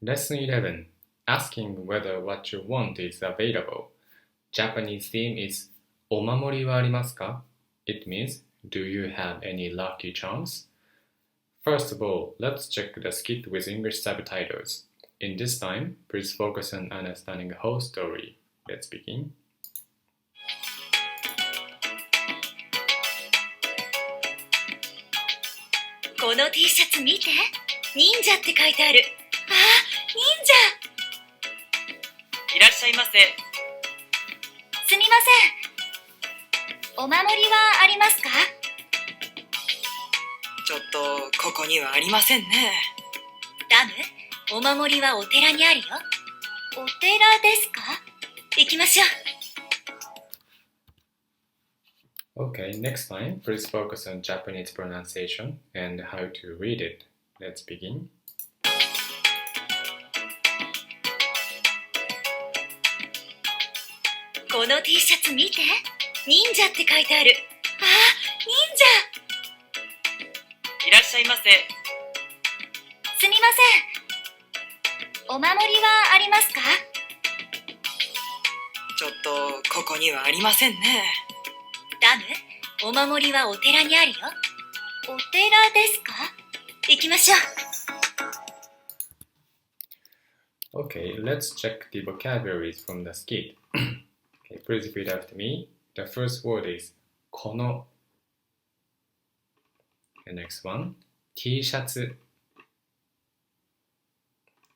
Lesson 11 Asking whether what you want is available. Japanese theme is お守りはありますか? It means, do you have any lucky charms? First of all, let's check the skit with English subtitles. In this time, please focus on understanding the whole story. Let's begin. この T シャツ見て、忍者って書いてある。あ、忍者。いらっしゃいませ。すみません。お守りはありますか？ちょっとここにはありませんね。ダム、お守りはお寺にあるよ。お寺ですか？行きましょう。Okay, next time, please focus on Japanese pronunciation and how to read it. Let's begin. この T シャツ見て、忍者って書いてある。あ、忍者。いらっしゃいませ。すみません。お守りはありますか？ちょっとここにはありませんね。ダム、お守りはお寺にあるよ。お寺ですか？行きましょう。Okay, let's check the vocabularies from the skit. Okay, please repeat after me. The first word is この The next one, T シャツ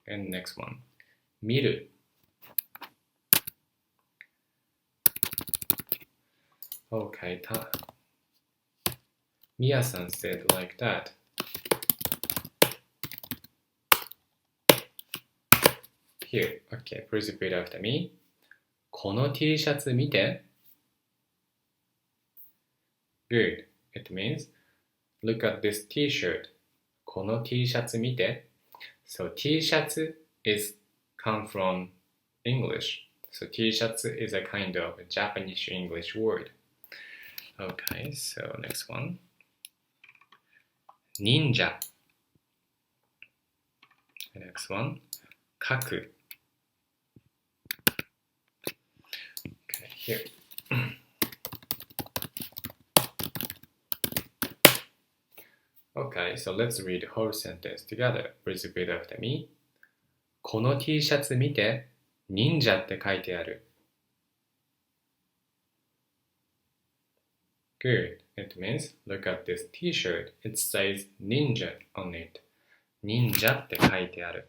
And next one, 見るOkay, Mia-san said like that. Here, okay, please repeat after me. この T シャツ見て Good, it means look at this t-shirt. この T シャツ見て So T シャツ is come from English. So T シャツ is a kind of a Japanese English word. Okay, so next one. 忍者 Next one. 書く Okay, here. Okay, so let's read the whole sentence together. Please repeat after me. この T シャツ見て、忍者って書いてある。Good. It means, look at this t-shirt. It says ninja on it. 忍者って書いてある。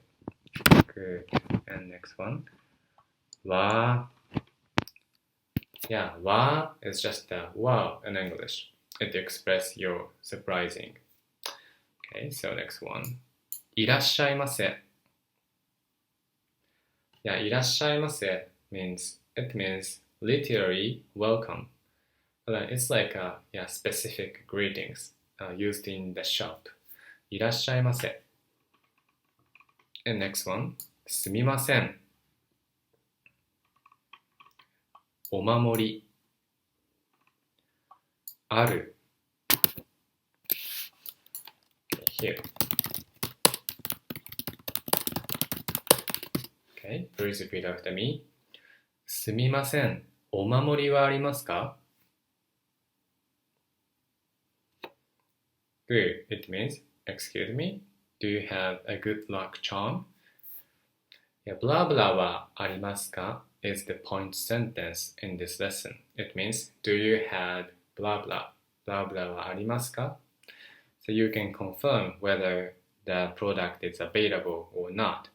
Good. And next one. わー。Yeah, わー is just a wow in English. It expresses your surprising. Okay, so next one. いらっしゃいませ. Yeah, いらっしゃいませ it means literally welcome. It's like specific greetings used in the shop. いらっしゃいませ. And next one. すみません. お守り. ある. Okay, here. Okay, please repeat after me. すみません. お守りはありますか? Good. It means, excuse me, do you have a good luck charm? Yeah, blah blah はありますか is the point sentence in this lesson. It means, do you have blah blah? Blah blah はありますか? So you can confirm whether the product is available or not.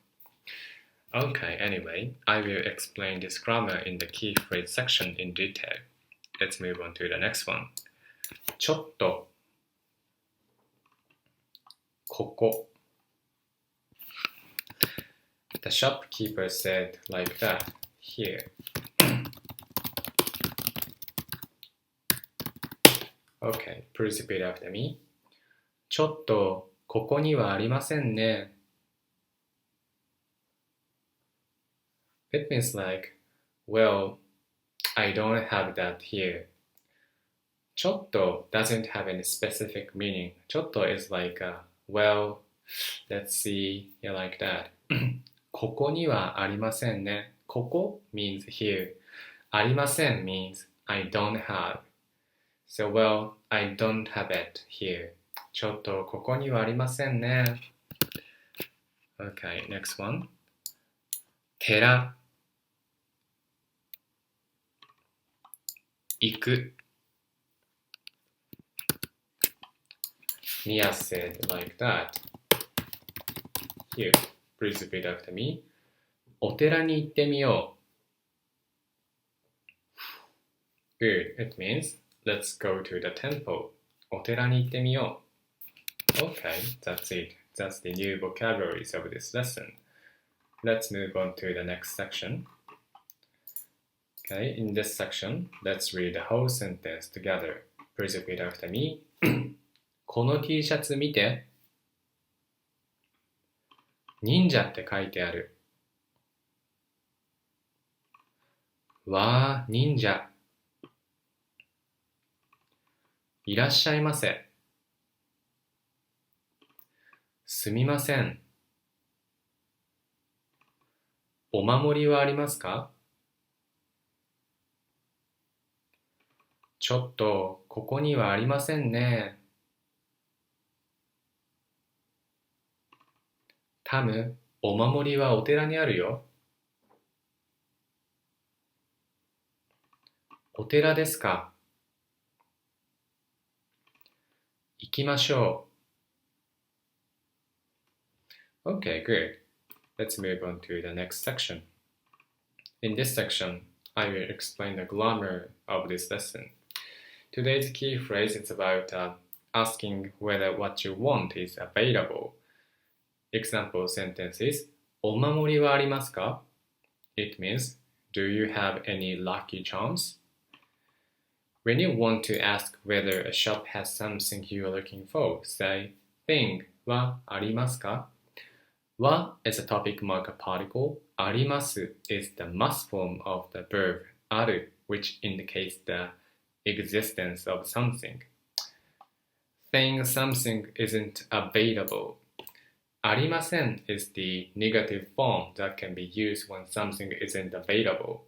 Okay, anyway, I will explain this grammar in the key phrase section in detail. Let's move on to the next one. ちょっとここ The shopkeeper said like that here. Okay, please repeat after me. ちょっとここにはありませんね. It means like, well, I don't have that here. ちょっと doesn't have any specific meaning. ちょっと is like well, Let's see, yeah, like that. ここにはありませんね。ここ means here. ありません means I don't have. So, well, I don't have it here. ちょっとここにはありませんね。Okay, next one. 寺行く Mia said like that. Here, please repeat after me. お寺に行ってみよう Good, it means let's go to the temple. お寺に行ってみよう Okay, that's it. That's the new vocabularies of this lesson. Let's move on to the next section. Okay, in this section, let's read the whole sentence together. Please repeat after me. この T シャツ見て。忍者って書いてある。わー、忍者。いらっしゃいませ。すみません。お守りはありますか？ちょっと、ここにはありませんね。タム、お守りはお寺にあるよ。お寺ですか？行きましょう。Okay, good. Let's move on to the next section. In this section, I will explain the grammar of this lesson. Today's key phrase is about asking whether what you want is available. Example sentence is お守りはありますか? It means, do you have any lucky charms? When you want to ask whether a shop has something you are looking for, say, thing はありますか? は is a topic marker particle. あります is the must form of the verb ある, which indicates the existence of something. Saying something isn't available. ありません is the negative form that can be used when something isn't available.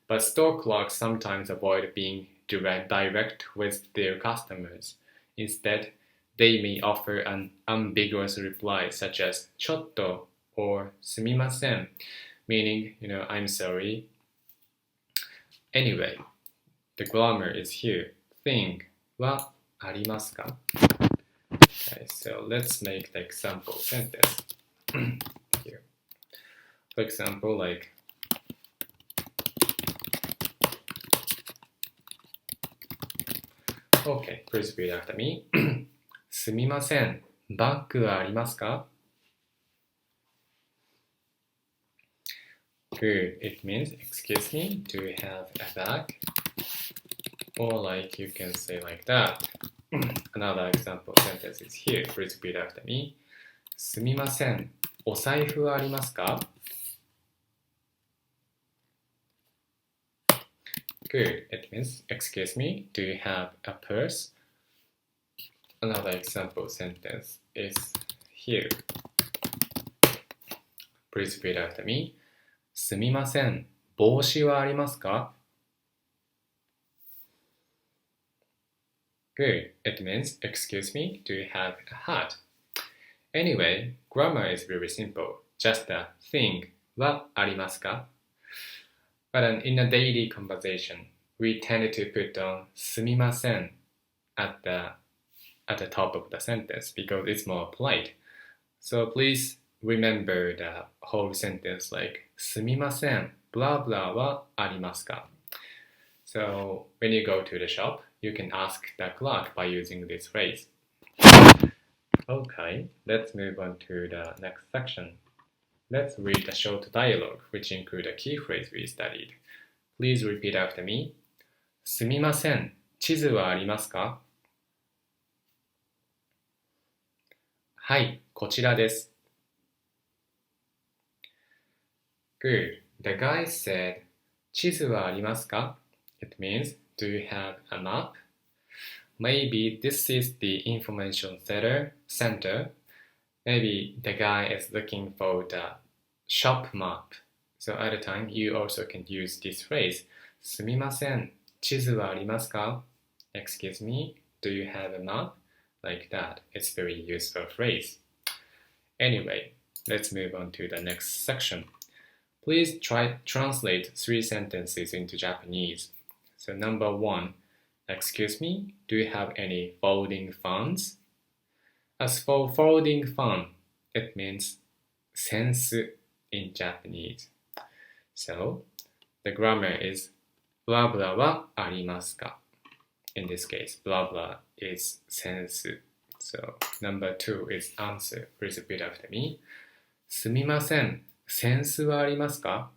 But store clerks sometimes avoid being direct with their customers. Instead, they may offer an ambiguous reply such as ちょっと or すみません, meaning, I'm sorry. Anyway, the grammar is here. Thing はありますか? Okay, so let's make the example sentence here. For example, like Okay, please repeat after me. すみません、バッグはありますか? Good, it means, excuse me, do you have a bag? Or like you can say like that. Another example sentence is here. Please repeat after me. すみません、お財布はありますか? Good, it means, excuse me, do you have a purse? Another example sentence is here. Please repeat after me. すみません、帽子はありますか? Good, it means, excuse me, do you have a hat? Anyway, grammar is very simple. Just a thing はありますか? But in a daily conversation, we tend to put on すみません at the top of the sentence because it's more polite. So please remember the whole sentence like すみません blah blah はありますか? So when you go to the shop, you can ask the clerk by using this phrase. Okay, let's move on to the next section. Let's read a short dialogue which include a key phrase we studied. Please repeat after me. すみません、地図はありますか? はい、こちらです。Good. The guy said, 地図はありますか? It means, do you have a map? Maybe this is the information center. Maybe the guy is looking for the shop map. So at a time, you also can use this phrase. すみません、地図はありますか? Excuse me, do you have a map? Like that. It's a very useful phrase. Anyway, let's move on to the next section. Please try translate 3 sentences into Japanese. So number 1, excuse me, do you have any folding fans? As for folding fan, it means sensu in Japanese. So the grammar is blah blah wa arimasu ka? In this case, blah blah is sensu. So number 2 is answer. Please repeat after me. すみません、センスはありますか?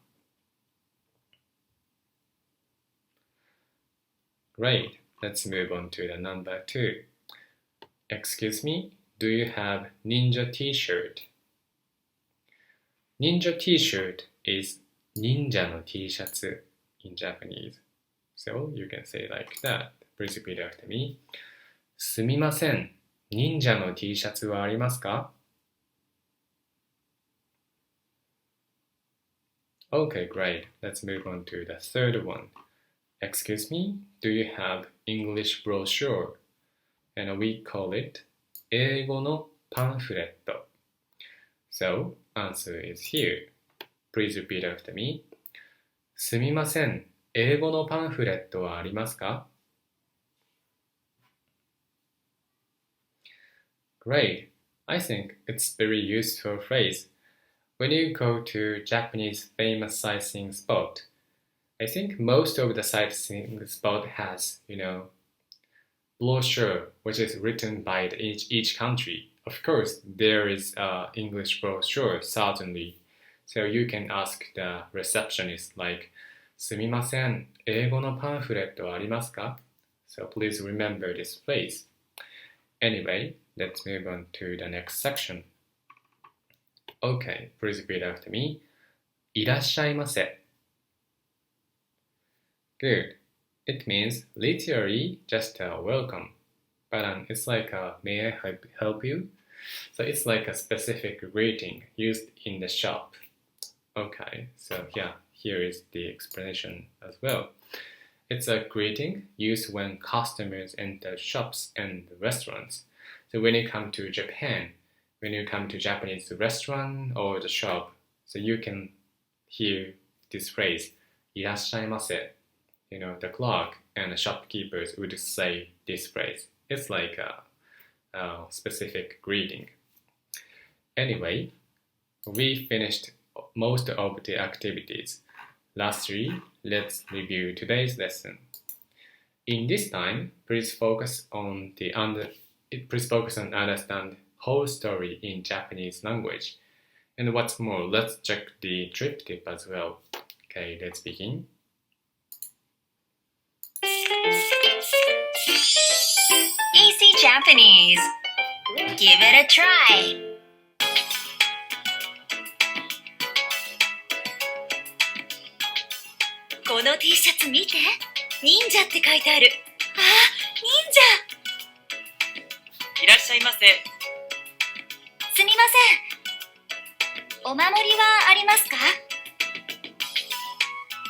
Great. Let's move on to the number 2. Excuse me, do you have ninja t-shirt? Ninja t-shirt is 忍者の T シャツ in Japanese. So you can say like that. Please repeat after me. すみません、忍者の T シャツはありますか? Okay, great. Let's move on to the third one. Excuse me, do you have English brochure? And we call it 英語のパンフレット. So, answer is here. Please repeat after me. すみません、英語のパンフレットはありますか? Great. I think it's very useful phrase. When you go to Japanese famous sightseeing spot, I think most of the sightseeing spot has, brochure, which is written by each country. Of course, there is English brochure, certainly. So you can ask the receptionist like, すみません、英語のパンフレットはありますか? So please remember this phrase. Anyway, let's move on to the next section. Okay, please repeat after me. いらっしゃいませ. Good. It means literally just a welcome. But it's like a may I help you? So it's like a specific greeting used in the shop. Okay, so yeah, here is the explanation as well. It's a greeting used when customers enter shops and restaurants. So when you come to Japan, when you come to Japanese restaurant or the shop, so you can hear this phrase, いらっしゃいませ. The clerk and the shopkeepers would say this phrase. It's like a specific greeting. Anyway, we finished most of the activities. Lastly, let's review today's lesson. In this time, please focus on understand whole story in Japanese language. And what's more, let's check the triptych as well. Okay, let's begin. Easy Japanese. Give it a try. この T シャツ見て。忍者って書いてある。あ、忍者。いらっしゃいませ。すみません。お守りはありますか？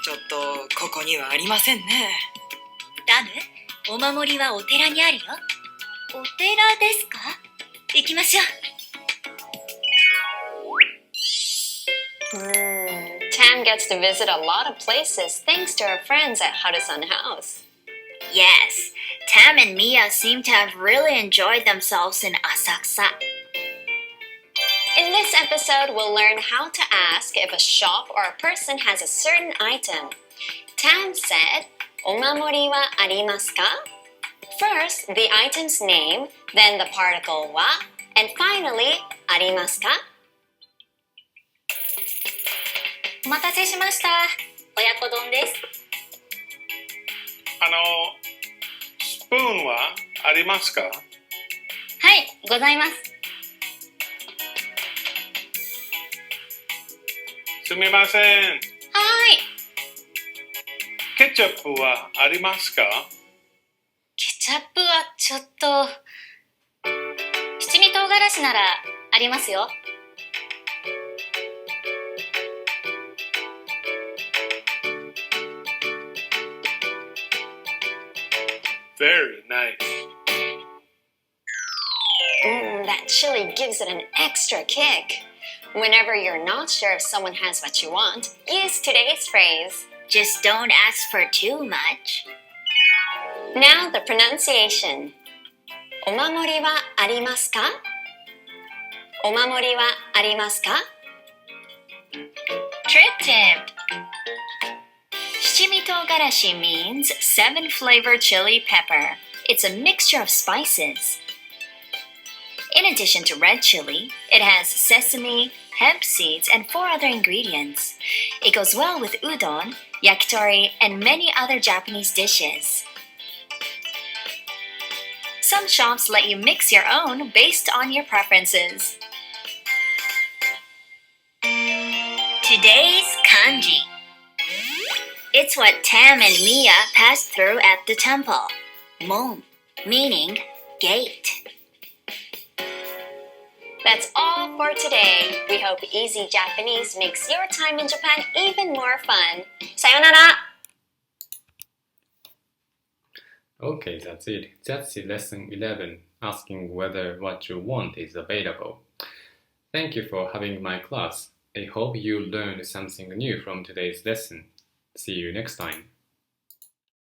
ちょっとここにはありませんね。ダム、お守りはお寺にあるよ。お寺ですか？行きましょう。Tam gets to visit a lot of places thanks to her friends at Haru-san House. Yes, Tam and Mia seem to have really enjoyed themselves in Asakusa. In this episode, we'll learn how to ask if a shop or a person has a certain item. Tam said, お守りはありますか? First, the item's name, then the particle wa, and finally, ありますか? お待たせしました。親子丼です。スプーンはありますか？はい、ございます。すみません。はい。ケチャップはありますか？ケチャップはちょっと。七味唐辛子ならあありますよ。Very nice. That chili gives it an extra kick. Whenever you're not sure if someone has what you want, use today's phrase. Just don't ask for too much. Now the pronunciation. お守りはありますか？お守りはありますか？ Trick tip. 七味唐辛子 means 7-flavor chili pepper. It's a mixture of spices. In addition to red chili, it has sesame, hemp seeds, and 4 other ingredients. It goes well with udon, yakitori, and many other Japanese dishes. Some shops let you mix your own based on your preferences. Today's kanji. It's what Tam and Mia passed through at the temple. Mon, meaning gate. That's all for today. We hope Easy Japanese makes your time in Japan even more fun. さよなら! Okay, that's it. That's the lesson 11, asking whether what you want is available. Thank you for having my class. I hope you learned something new from today's lesson. See you next time.